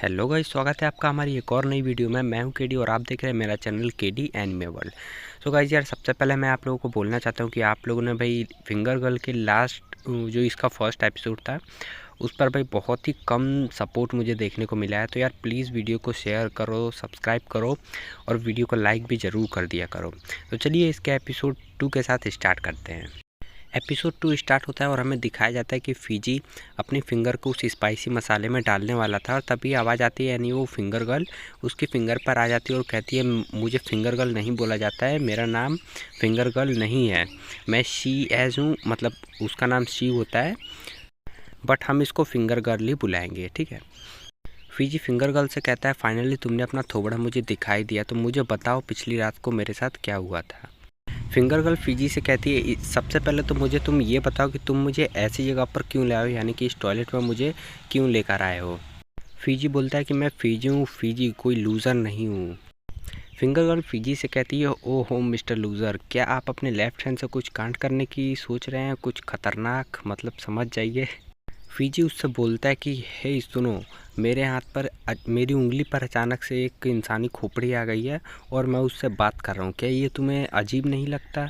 Hello guys, स्वागत है आपका हमारी एक और नई वीडियो में। मैं हूं केडी और आप देख रहे हैं मेरा channel KD anime world. So guys यार, सबसे पहले मैं आप लोगों को बोलना चाहता हूं कि आप लोगों ने भाई फिंगर गर्ल के लास्ट जो इसका फर्स्ट एपिसोड था उस पर भाई बहुत ही कम सपोर्ट मुझे देखने को मिला है। तो यार प्लीज़ वीडियो को शेयर करो, सब्सक्राइब करो और वीडियो को लाइक भी ज़रूर कर दिया करो। तो चलिए इसके एपिसोड 2 के साथ स्टार्ट करते हैं। एपिसोड 2 स्टार्ट होता है और हमें दिखाया जाता है कि फीजी अपनी फिंगर को उस स्पाइसी मसाले में डालने वाला था और तभी आवाज़ आती है, यानी वो फिंगर गर्ल उसकी फिंगर पर आ जाती है और कहती है मुझे फिंगर गर्ल नहीं बोला जाता है, मेरा नाम फिंगर गर्ल नहीं है, मैं शी एज हूँ। मतलब उसका नाम शी होता है बट हम इसको फिंगर गर्ल ही बुलाएंगे, ठीक है। फीजी फिंगर गर्ल से कहता है फाइनली तुमने अपना थोबड़ा मुझे दिखाई दिया, तो मुझे बताओ पिछली रात को मेरे साथ क्या हुआ था। फिंगर गर्ल फीजी से कहती है सबसे पहले तो मुझे तुम ये बताओ कि तुम मुझे ऐसी जगह पर क्यों ले आए हो, यानी कि इस टॉयलेट में मुझे क्यों लेकर आए हो। फीजी बोलता है कि मैं फीजी हूँ, फीजी कोई लूज़र नहीं हूँ। फिंगर गर्ल फीजी से कहती है ओ हो मिस्टर लूज़र, क्या आप अपने लेफ्ट हैंड से कुछ कांड करने की सोच रहे हैं, कुछ खतरनाक, मतलब समझ जाइए। फीजी उससे बोलता है कि हे सुनो, मेरे हाथ पर मेरी उंगली पर अचानक से एक इंसानी खोपड़ी आ गई है और मैं उससे बात कर रहा हूँ, क्या ये तुम्हें अजीब नहीं लगता।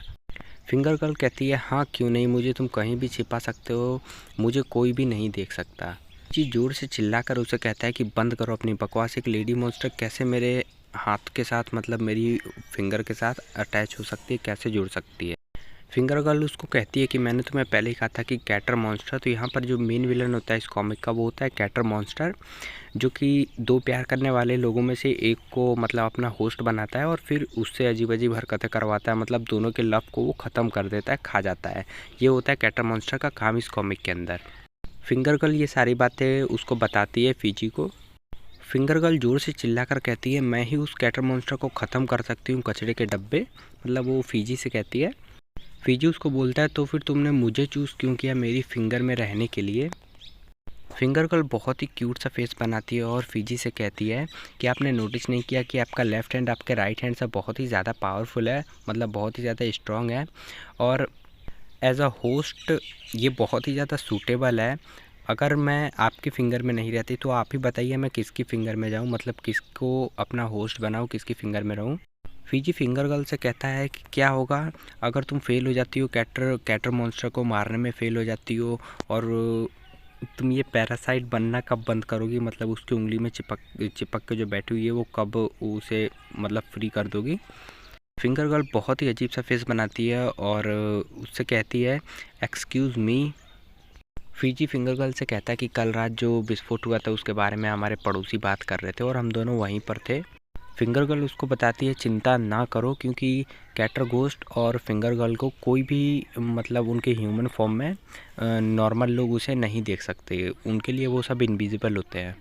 फिंगर गर्ल कहती है हाँ क्यों नहीं, मुझे तुम कहीं भी छिपा सकते हो, मुझे कोई भी नहीं देख सकता। जी जोर से चिल्लाकर उसे कहता है कि बंद करो अपनी बकवास, एक लेडी मॉन्स्टर कैसे मेरे हाथ के साथ, मतलब मेरी फिंगर के साथ अटैच हो सकती है, कैसे जुड़ सकती है। फिंगर गर्ल उसको कहती है कि मैंने तुम्हें पहले ही कहा था कि कैटर मॉन्स्टर। तो यहाँ पर जो मेन विलन होता है इस कॉमिक का वो होता है कैटर मॉन्स्टर, जो कि दो प्यार करने वाले लोगों में से एक को मतलब अपना होस्ट बनाता है और फिर उससे अजीब अजीब हरकतें करवाता है, मतलब दोनों के लव को वो ख़त्म कर देता है, खा जाता है। ये होता है कैटर मॉन्स्टर का काम इस कॉमिक के अंदर। फिंगर गर्ल ये सारी बातें उसको बताती है फीजी को। फिंगर गर्ल जोर से चिल्लाकर कहती है मैं ही उस कैटर मॉन्स्टर को ख़त्म कर सकती हूँ, कचरे के डब्बे, मतलब वो फीजी से कहती है। फीजी उसको बोलता है तो फिर तुमने मुझे चूज़ क्यों किया मेरी फिंगर में रहने के लिए। फिंगर गर्ल बहुत ही क्यूट सा फेस बनाती है और फीजी से कहती है कि आपने नोटिस नहीं किया कि आपका लेफ़्ट हैंड आपके राइट हैंड से बहुत ही ज़्यादा पावरफुल है, मतलब बहुत ही ज़्यादा स्ट्रॉन्ग है और एज अ होस्ट ये बहुत ही ज़्यादा सूटेबल है। अगर मैं आपकी फ़िंगर में नहीं रहती तो आप ही बताइए मैं किसकी फ़िंगर में जाऊँ, मतलब किसको अपना होस्ट बनाऊँ, किसकी फ़िंगर में रहूँ। फीजी फिंगर गर्ल से कहता है कि क्या होगा अगर तुम फेल हो जाती हो, कैटर मॉन्स्टर को मारने में फेल हो जाती हो, और तुम ये पैरासाइट बनना कब बंद करोगी, मतलब उसकी उंगली में चिपक के जो बैठी हुई है वो कब उसे मतलब फ्री कर दोगी। फिंगर गर्ल बहुत ही अजीब सा फेस बनाती है और उससे कहती है excuse me. Fiji finger girl से कहता है कि कल रात जो विस्फोट हुआ था उसके बारे में हमारे पड़ोसी बात कर रहे थे और हम दोनों वहीं पर थे। फिंगर गर्ल उसको बताती है चिंता ना करो, क्योंकि कैटर घोस्ट और फिंगर गर्ल को कोई भी मतलब उनके ह्यूमन फॉर्म में नॉर्मल लोग उसे नहीं देख सकते, उनके लिए वो सब इनविजिबल होते हैं।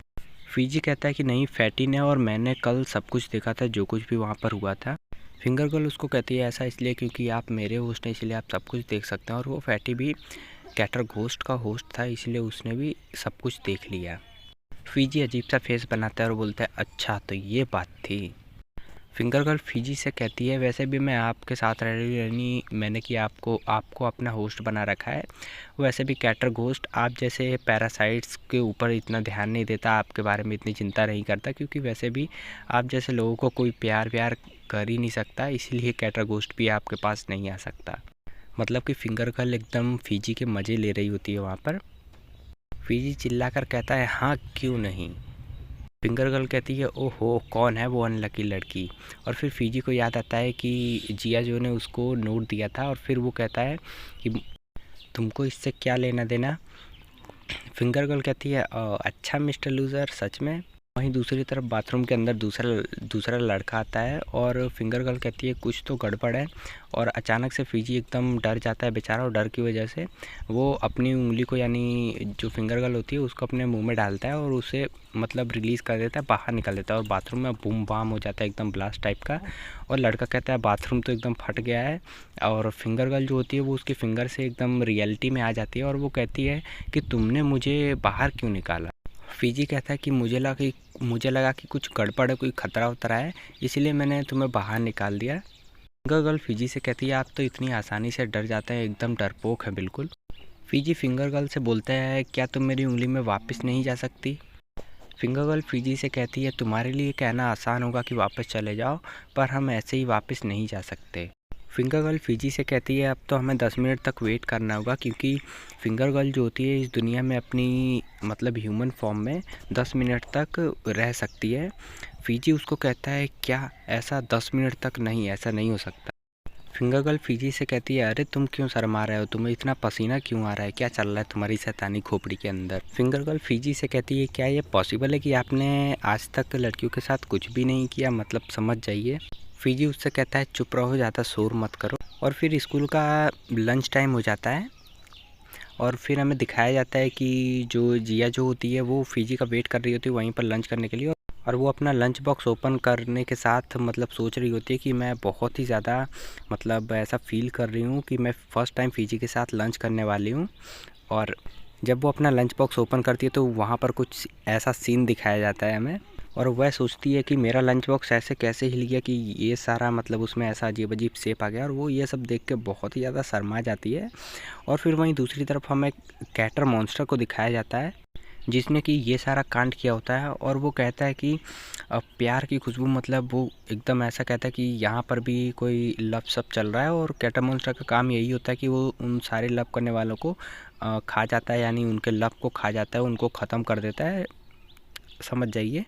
फीजी कहता है कि नहीं, फैटी ने और मैंने कल सब कुछ देखा था, जो कुछ भी वहाँ पर हुआ था। फिंगर गर्ल उसको कहती है ऐसा इसलिए क्योंकि आप मेरे होस्ट हैं, इसलिए आप सब कुछ देख सकते हैं, और वो फैटी भी कैटर घोस्ट का होस्ट था, इसलिए उसने भी सब कुछ देख लिया। फीजी अजीब सा फेस बनाता है और बोलता है अच्छा तो ये बात थी। फिंगर गर्ल फीजी से कहती है वैसे भी मैं आपके साथ रह रही यानी मैंने कि आपको आपको अपना होस्ट बना रखा है, वैसे भी कैटर घोस्ट आप जैसे पैरासाइट्स के ऊपर इतना ध्यान नहीं देता, आपके बारे में इतनी चिंता नहीं करता, क्योंकि वैसे भी आप जैसे लोगों को कोई प्यार व्यार कर ही नहीं सकता, इसीलिए कैटर घोस्ट भी आपके पास नहीं आ सकता। मतलब कि फिंगर गर्ल एकदम फीजी के मज़े ले रही होती है वहाँ पर। फीजी चिल्लाकर कहता है हाँ क्यों नहीं। फिंगर गर्ल कहती है ओहो कौन है वो अनलकी लड़की, और फिर फीजी को याद आता है कि जिया जो ने उसको नोट दिया था, और फिर वो कहता है कि तुमको इससे क्या लेना देना। फिंगर गर्ल कहती है अच्छा मिस्टर लूज़र सच में। वहीं दूसरी तरफ बाथरूम के अंदर दूसरा दूसरा लड़का आता है और फिंगर गर्ल कहती है कुछ तो गड़बड़ है, और अचानक से फीजी एकदम डर जाता है बेचारा, और डर की वजह से वो अपनी उंगली को, यानी जो फिंगर गर्ल होती है उसको अपने मुंह में डालता है और उसे मतलब रिलीज़ कर देता है, बाहर निकल देता है, और बाथरूम में बूम बाम हो जाता है एकदम ब्लास्ट टाइप का। और लड़का कहता है बाथरूम तो एकदम फट गया है, और फिंगर गर्ल जो होती है वो उसकी फिंगर से एकदम रियलिटी में आ जाती है और वो कहती है कि तुमने मुझे बाहर क्यों निकाला। फीजी कहता है कि मुझे लगा कि कुछ गड़बड़ है, कोई खतरा उतरा है, इसलिए मैंने तुम्हें बाहर निकाल दिया। फिंगर गर्ल फीजी से कहती है आप तो इतनी आसानी से डर जाते हैं, एकदम डरपोक है बिल्कुल। फीजी फिंगर गर्ल से बोलता है क्या तुम मेरी उंगली में वापस नहीं जा सकती। फिंगर गर्ल फीजी से कहती है तुम्हारे लिए कहना आसान होगा कि वापस चले जाओ, पर हम ऐसे ही वापस नहीं जा सकते। फिंगर गर्ल फीजी से कहती है अब तो हमें 10 मिनट तक वेट करना होगा, क्योंकि फिंगर गर्ल जो होती है इस दुनिया में अपनी मतलब ह्यूमन फॉर्म में 10 मिनट तक रह सकती है। फीजी उसको कहता है क्या ऐसा 10 मिनट तक नहीं, ऐसा नहीं हो सकता। फिंगर गर्ल फीजी से कहती है अरे तुम क्यों शर्मा रहे हो, तुम्हें इतना पसीना क्यों आ रहा है, क्या चल रहा है तुम्हारी शैतानी खोपड़ी के अंदर। फिंगर गर्ल फीजी से कहती है क्या ये पॉसिबल है कि आपने आज तक लड़कियों के साथ कुछ भी नहीं किया, मतलब समझ जाइए। फीजी उससे कहता है चुप रहो, ज़्यादा शोर मत करो। और फिर स्कूल का लंच टाइम हो जाता है और फिर हमें दिखाया जाता है कि जो जिया जो होती है वो फीजी का वेट कर रही होती है वहीं पर लंच करने के लिए, और वो अपना लंच बॉक्स ओपन करने के साथ मतलब सोच रही होती है कि मैं बहुत ही ज़्यादा मतलब ऐसा फ़ील कर रही हूँ कि मैं फ़र्स्ट टाइम फीजी के साथ लंच करने वाली हूँ। और जब वो अपना लंच बॉक्स ओपन करती है तो वहाँ पर कुछ ऐसा सीन दिखाया जाता है हमें, और वह सोचती है कि मेरा लंच बॉक्स ऐसे कैसे हिल गया कि ये सारा मतलब उसमें ऐसा अजीब अजीब शेप आ गया, और वो ये सब देख के बहुत ही ज़्यादा शर्मा जाती है। और फिर वहीं दूसरी तरफ हमें कैटर मॉन्स्टर को दिखाया जाता है जिसने कि ये सारा कांड किया होता है, और वो कहता है कि प्यार की खुशबू, मतलब वो एकदम ऐसा कहता है कि यहाँ पर भी कोई लव सब चल रहा है, और कैटर मॉन्स्टर का काम यही होता है कि वो उन सारे लव करने वालों को खा जाता है, यानी उनके लव को खा जाता है, उनको ख़त्म कर देता है, समझ जाइए।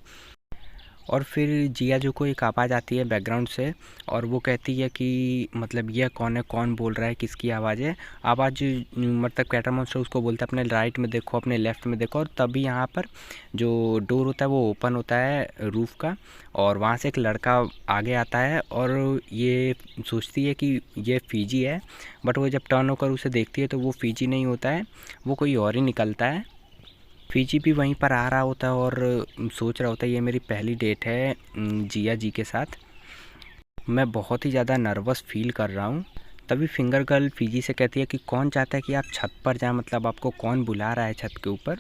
और फिर जिया जो को एक आवाज़ आती है बैकग्राउंड से, और वो कहती है कि मतलब यह कौन है, कौन बोल रहा है, किसकी आवाज़ है। आवाज़ मतलब कैटर मॉन्स्टर उसको बोलता है अपने राइट में देखो, अपने लेफ़्ट में देखो, और तभी यहाँ पर जो डोर होता है वो ओपन होता है रूफ़ का, और वहाँ से एक लड़का आगे आता है और ये सोचती है कि ये फीजी है, बट वो जब टर्न होकर उसे देखती है तो वो फीजी नहीं होता है, वो कोई और ही निकलता है। फीजी भी वहीं पर आ रहा होता है और सोच रहा होता है ये मेरी पहली डेट है जिया जी के साथ, मैं बहुत ही ज़्यादा नर्वस फील कर रहा हूँ। तभी फिंगर गर्ल फीजी से कहती है कि कौन चाहता है कि आप छत पर जाएं, मतलब आपको कौन बुला रहा है छत के ऊपर।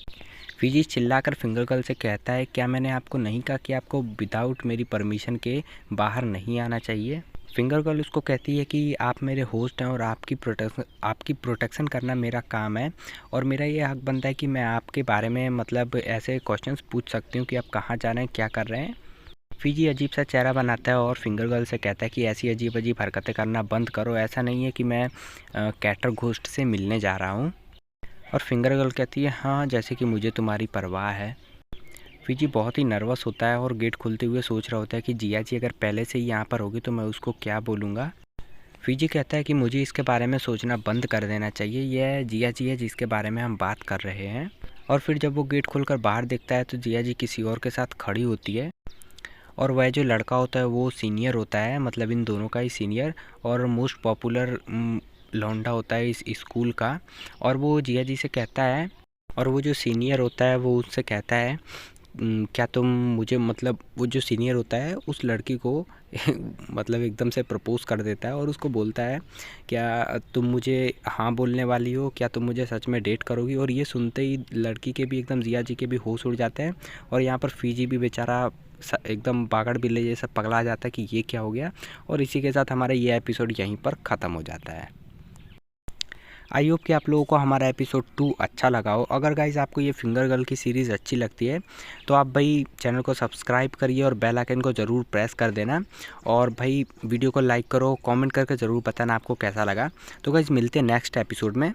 फीजी चिल्लाकर फिंगर गर्ल से कहता है क्या मैंने आपको नहीं कहा कि आपको विदाउट मेरी परमिशन के बाहर नहीं आना चाहिए। फिंगर गर्ल उसको कहती है कि आप मेरे होस्ट हैं और आपकी प्रोटेक्शन करना मेरा काम है, और मेरा ये हक बनता है कि मैं आपके बारे में मतलब ऐसे क्वेश्चंस पूछ सकती हूँ कि आप कहाँ जा रहे हैं, क्या कर रहे हैं। फीजी अजीब सा चेहरा बनाता है और फिंगर गर्ल से कहता है कि ऐसी अजीब अजीब हरकतें करना बंद करो, ऐसा नहीं है कि मैं कैटर घोस्ट से मिलने जा रहा हूँ। और फिंगर गर्ल कहती है हाँ, जैसे कि मुझे तुम्हारी परवाह है। फीजी बहुत ही नर्वस होता है और गेट खुलते हुए सोच रहा होता है कि जिया जी अगर पहले से ही यहाँ पर होगी तो मैं उसको क्या बोलूँगा। फीजी कहता है कि मुझे इसके बारे में सोचना बंद कर देना चाहिए, यह जिया जी है जिसके बारे में हम बात कर रहे हैं। और फिर जब वो गेट खोलकर बाहर देखता है तो जिया जी किसी और के साथ खड़ी होती है, और वह जो लड़का होता है वो सीनियर होता है, मतलब इन दोनों का ही सीनियर और मोस्ट पॉपुलर लौंडा होता है इस स्कूल का। और वो जिया जी से कहता है, और वो जो सीनियर होता है वो उससे कहता है क्या तुम मुझे, मतलब वो जो सीनियर होता है उस लड़की को मतलब एकदम से प्रपोज कर देता है और उसको बोलता है क्या तुम मुझे हाँ बोलने वाली हो, क्या तुम मुझे सच में डेट करोगी। और ये सुनते ही लड़की के भी एकदम जिया जी के भी होश उड़ जाते हैं, और यहाँ पर फीजी भी बेचारा एकदम पागल बिल्ले जैसा पगला जाता है कि ये क्या हो गया। और इसी के साथ हमारा ये एपिसोड यहीं पर ख़त्म हो जाता है। आई होप कि आप लोगों को हमारा एपिसोड 2 अच्छा लगा हो। अगर गाइज़ आपको ये फिंगर गर्ल की सीरीज़ अच्छी लगती है तो आप भाई चैनल को सब्सक्राइब करिए और बेल आइकन को ज़रूर प्रेस कर देना, और भाई वीडियो को लाइक करो, कमेंट करके ज़रूर बताना आपको कैसा लगा। तो गाइज़ मिलते हैं नेक्स्ट एपिसोड में।